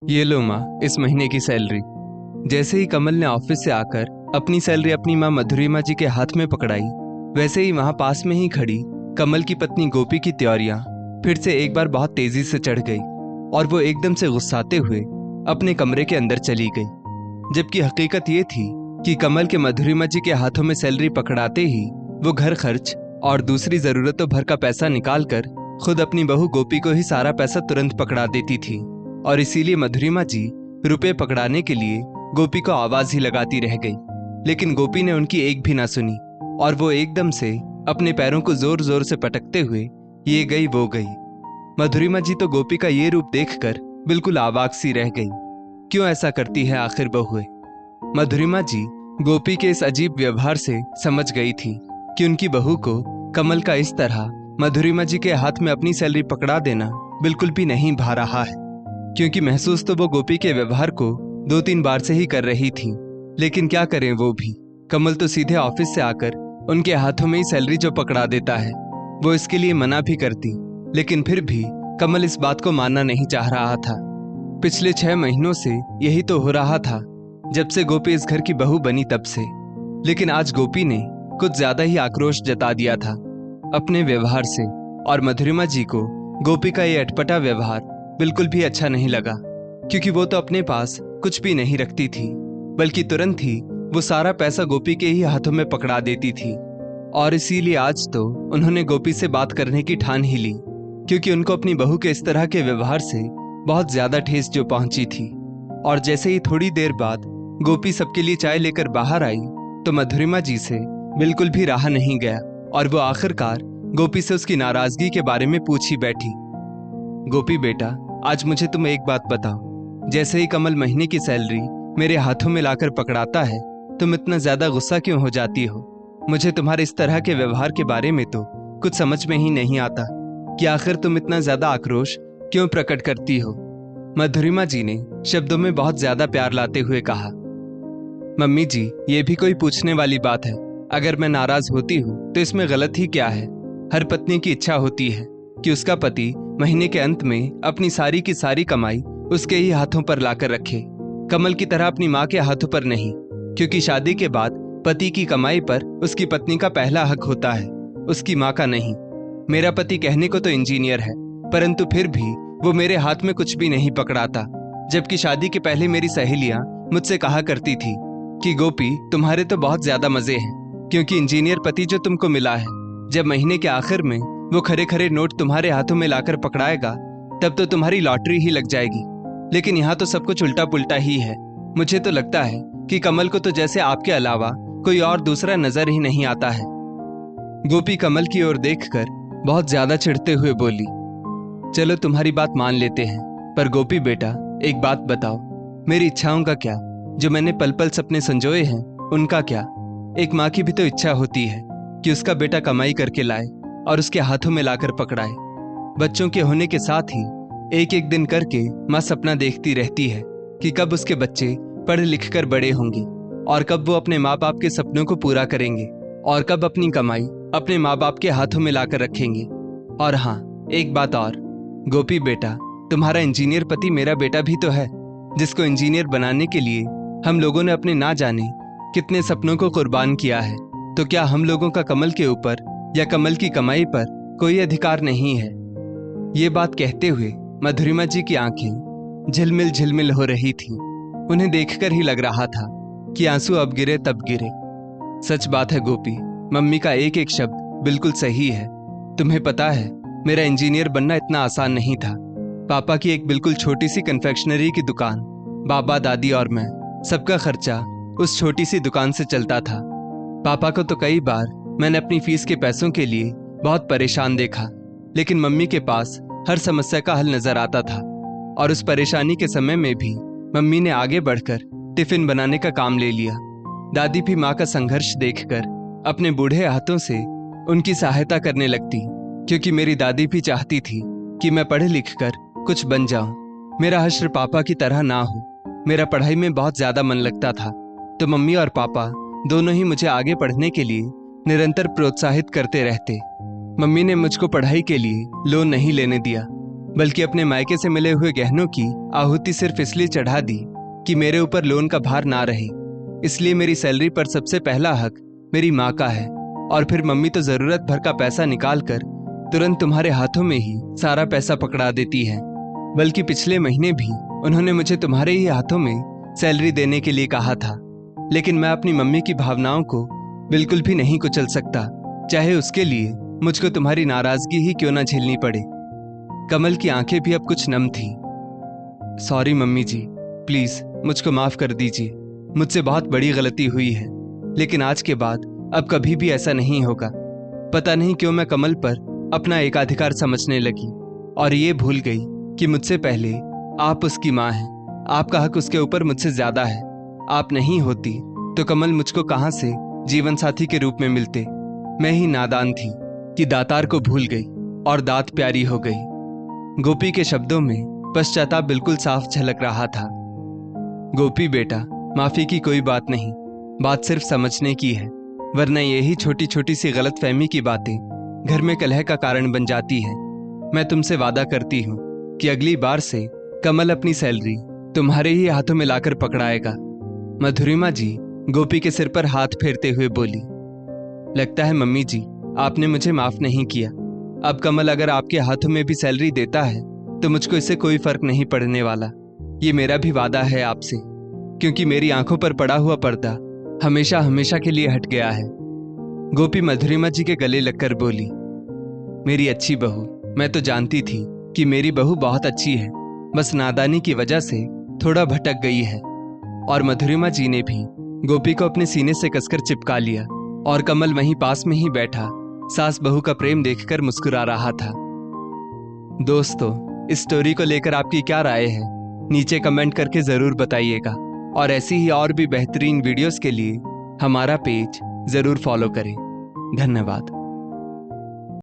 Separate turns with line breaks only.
ये लो माँ, इस महीने की सैलरी। जैसे ही कमल ने ऑफिस से आकर अपनी सैलरी अपनी माँ मधुरिमा जी के हाथ में पकड़ाई, वैसे ही वहां पास में ही खड़ी कमल की पत्नी गोपी की त्योरियां फिर से एक बार बहुत तेजी से चढ़ गई और वो एकदम से गुस्साते हुए अपने कमरे के अंदर चली गई। जबकि हकीकत ये थी कि कमल के मधुरिमा जी के हाथों में सैलरी पकड़ाते ही वो घर खर्च और दूसरी जरूरतों भर का पैसा निकालकर खुद अपनी बहू गोपी को ही सारा पैसा तुरंत पकड़ा देती थी। और इसीलिए मधुरिमा जी रुपए पकड़ाने के लिए गोपी को आवाज ही लगाती रह गई, लेकिन गोपी ने उनकी एक भी ना सुनी और वो एकदम से अपने पैरों को जोर जोर से पटकते हुए ये गई वो गई। मधुरिमा जी तो गोपी का ये रूप देखकर बिल्कुल आवाक सी रह गई। क्यों ऐसा करती है आखिर बहुएं? मधुरिमा जी गोपी के इस अजीब व्यवहार से समझ गई थी कि उनकी बहू को कमल का इस तरह मधुरिमा जी के हाथ में अपनी सैलरी पकड़ा देना बिल्कुल भी नहीं भा रहा है, क्योंकि महसूस तो वो गोपी के व्यवहार को 2-3 बार से ही कर रही थी। लेकिन क्या करें, वो भी कमल तो सीधे ऑफिस से आकर उनके हाथों में ही सैलरी जो पकड़ा देता है। वो इसके लिए मना भी करती, लेकिन फिर भी कमल इस बात को मानना नहीं चाह रहा था। पिछले 6 महीनों से यही तो हो रहा था, जब से गोपी इस घर की बहू बनी तब से। लेकिन आज गोपी ने कुछ ज्यादा ही आक्रोश जता दिया था अपने व्यवहार से, और मधुरिमा जी को गोपी का ये अटपटा व्यवहार बिल्कुल भी अच्छा नहीं लगा, क्योंकि वो तो अपने पास कुछ भी नहीं रखती थी, बल्कि तुरंत ही वो सारा पैसा गोपी के ही हाथों में पकड़ा देती थी। और इसीलिए आज तो उन्होंने गोपी से बात करने की ठान ही ली, क्योंकि उनको अपनी बहू के इस तरह के व्यवहार से बहुत ज्यादा ठेस जो पहुंची थी। और जैसे ही थोड़ी देर बाद गोपी सबके लिए चाय लेकर बाहर आई, तो मधुरिमा जी से बिल्कुल भी रहा नहीं गया और वो आखिरकार गोपी से उसकी नाराजगी के बारे में पूछ ही बैठी। गोपी बेटा, आज मुझे तुम एक बात बताओ, जैसे ही कमल महीने की सैलरी मेरे हाथों में लाकर पकड़ाता है, तुम इतना ज्यादा गुस्सा क्यों हो जाती हो? मुझे तुम्हारे इस तरह के व्यवहार के बारे में तो कुछ समझ में ही नहीं आता कि आखिर तुम इतना ज्यादा आक्रोश क्यों प्रकट करती हो। मधुरिमा जी ने शब्दों में बहुत ज्यादा प्यार लाते हुए कहा। मम्मी जी, ये भी कोई पूछने वाली बात है? अगर मैं नाराज होती हूँ तो इसमें गलत ही क्या है? हर पत्नी की इच्छा होती है कि उसका पति महीने के अंत में अपनी सारी की सारी कमाई उसके ही हाथों पर लाकर रखे, कमल की तरह अपनी माँ के हाथों पर नहीं, क्योंकि शादी के बाद पति की कमाई पर उसकी पत्नी का पहला हक होता है, उसकी माँ का नहीं। मेरा पति कहने को तो इंजीनियर है, परंतु फिर भी वो मेरे हाथ में कुछ भी नहीं पकड़ाता। जबकि शादी के पहले मेरी सहेलियां मुझसे कहा करती थी कि गोपी, तुम्हारे तो बहुत ज्यादा मजे हैं, क्योंकि इंजीनियर पति जो तुमको मिला है, जब महीने के आखिर में वो खरे खरे नोट तुम्हारे हाथों में लाकर पकड़ाएगा, तब तो तुम्हारी लॉटरी ही लग जाएगी। लेकिन यहाँ तो सब कुछ उल्टा पुल्टा ही है। मुझे तो लगता है कि कमल को तो जैसे आपके अलावा कोई और दूसरा नजर ही नहीं आता है। गोपी कमल की ओर देखकर बहुत ज्यादा चिढ़ते हुए बोली। चलो तुम्हारी बात मान लेते हैं, पर गोपी बेटा, एक बात बताओ, मेरी इच्छाओं का क्या? जो मैंने पल पल सपने संजोए हैं, उनका क्या? एक माँ की भी तो इच्छा होती है कि उसका बेटा कमाई करके लाए और उसके हाथों में लाकर पकड़ाए। बच्चों के होने के साथ ही एक एक दिन करके माँ सपना देखती रहती है कि कब उसके बच्चे पढ़ लिख कर बड़े होंगे और कब वो अपने माँ बाप के सपनों को पूरा करेंगे और कब अपनी कमाई अपने माँ बाप के हाथों में लाकर रखेंगे। और हाँ, एक बात और, गोपी बेटा, तुम्हारा इंजीनियर पति मेरा बेटा भी तो है, जिसको इंजीनियर बनाने के लिए हम लोगों ने अपने ना जाने कितने सपनों को कुर्बान किया है। तो क्या हम लोगों का कमल के ऊपर या कमल की कमाई पर कोई अधिकार नहीं है? ये बात कहते हुए मधुरिमा जी की आंखें झिलमिल झिलमिल हो रही थीं। उन्हें देखकर ही लग रहा था कि आंसू अब गिरे तब गिरे। सच बात है गोपी, मम्मी का एक एक शब्द बिल्कुल सही है। तुम्हें पता है, मेरा इंजीनियर बनना इतना आसान नहीं था। पापा की एक बिल्कुल छोटी सी कन्फेक्शनरी की दुकान, बाबा दादी और मैं, सबका खर्चा उस छोटी सी दुकान से चलता था। पापा को तो कई बार मैंने अपनी फीस के पैसों के लिए बहुत परेशान देखा, लेकिन मम्मी के पास हर समस्या का हल नजर आता था। और उस परेशानी के समय में भी मम्मी ने आगे बढ़कर टिफिन बनाने का काम ले लिया। दादी भी माँ का संघर्ष देखकर अपने बूढ़े हाथों से उनकी सहायता करने लगती, क्योंकि मेरी दादी भी चाहती थी कि मैं पढ़ लिख कर कुछ बन जाऊं, मेरा हश्र पापा की तरह ना हो। मेरा पढ़ाई में बहुत ज्यादा मन लगता था, तो मम्मी और पापा दोनों ही मुझे आगे पढ़ने के लिए निरंतर प्रोत्साहित करते रहते। मम्मी ने मुझको पढ़ाई के लिए लोन नहीं लेने दिया, बल्कि अपने मायके से मिले हुए गहनों की आहुति सिर्फ इसलिए चढ़ा दी कि मेरे ऊपर लोन का भार ना रहे। इसलिए मेरी सैलरी पर सबसे पहला हक मेरी माँ का है, और फिर मम्मी तो जरूरत भर का पैसा निकाल कर तुरंत तुम्हारे हाथों में ही सारा पैसा पकड़ा देती है। बल्कि पिछले महीने भी उन्होंने मुझे तुम्हारे ही हाथों में सैलरी देने के लिए कहा था, लेकिन मैं अपनी मम्मी की भावनाओं को बिल्कुल भी नहीं कुचल सकता, चाहे उसके लिए मुझको तुम्हारी नाराजगी ही क्यों ना झेलनी पड़े। कमल की आंखें भी अब कुछ नम थी। सॉरी मम्मी जी, प्लीज मुझको माफ कर दीजिए। मुझसे बहुत बड़ी गलती हुई है, लेकिन आज के बाद अब कभी भी ऐसा नहीं होगा। पता नहीं क्यों मैं कमल पर अपना एकाधिकार समझने लगी और ये भूल गई कि मुझसे पहले आप उसकी माँ हैं। आपका हक उसके ऊपर मुझसे ज्यादा है। आप नहीं होती तो कमल मुझको कहाँ से जीवन साथी के रूप में मिलते। मैं ही नादान थी कि दातार को भूल गई और दात प्यारी हो गई। गोपी के शब्दों में पश्चाताप बिल्कुल साफ झलक रहा था। गोपी बेटा, माफी की कोई बात नहीं, बात सिर्फ समझने की है, वरना यही छोटी छोटी सी गलतफहमी की बातें घर में कलह का कारण बन जाती है। मैं तुमसे वादा करती हूँ कि अगली बार से कमल अपनी सैलरी तुम्हारे ही हाथों में लाकर पकड़ाएगा। मधुरिमा जी गोपी के सिर पर हाथ फेरते हुए बोली। लगता है मम्मी जी आपने मुझे माफ नहीं किया। अब कमल अगर आपके हाथों में भी सैलरी देता है तो मुझको इससे कोई फर्क नहीं पड़ने वाला। ये मेरा भी वादा है आपसे, क्योंकि मेरी आंखों पर पड़ा हुआ पर्दा हमेशा हमेशा के लिए हट गया है। गोपी मधुरिमा जी के गले लगकर बोली, मेरी अच्छी बहू, मैं तो जानती थी कि मेरी बहू बहुत अच्छी है, बस नादानी की वजह से थोड़ा भटक गई है। और मधुरिमा जी ने भी गोपी को अपने सीने से कसकर चिपका लिया और कमल वहीं पास में ही बैठा सास बहू का प्रेम देखकर मुस्कुरा रहा था। दोस्तों, इस स्टोरी को लेकर आपकी क्या राय है नीचे कमेंट करके जरूर बताइएगा, और ऐसी ही और भी बेहतरीन वीडियोस के लिए हमारा पेज जरूर फॉलो करें। धन्यवाद।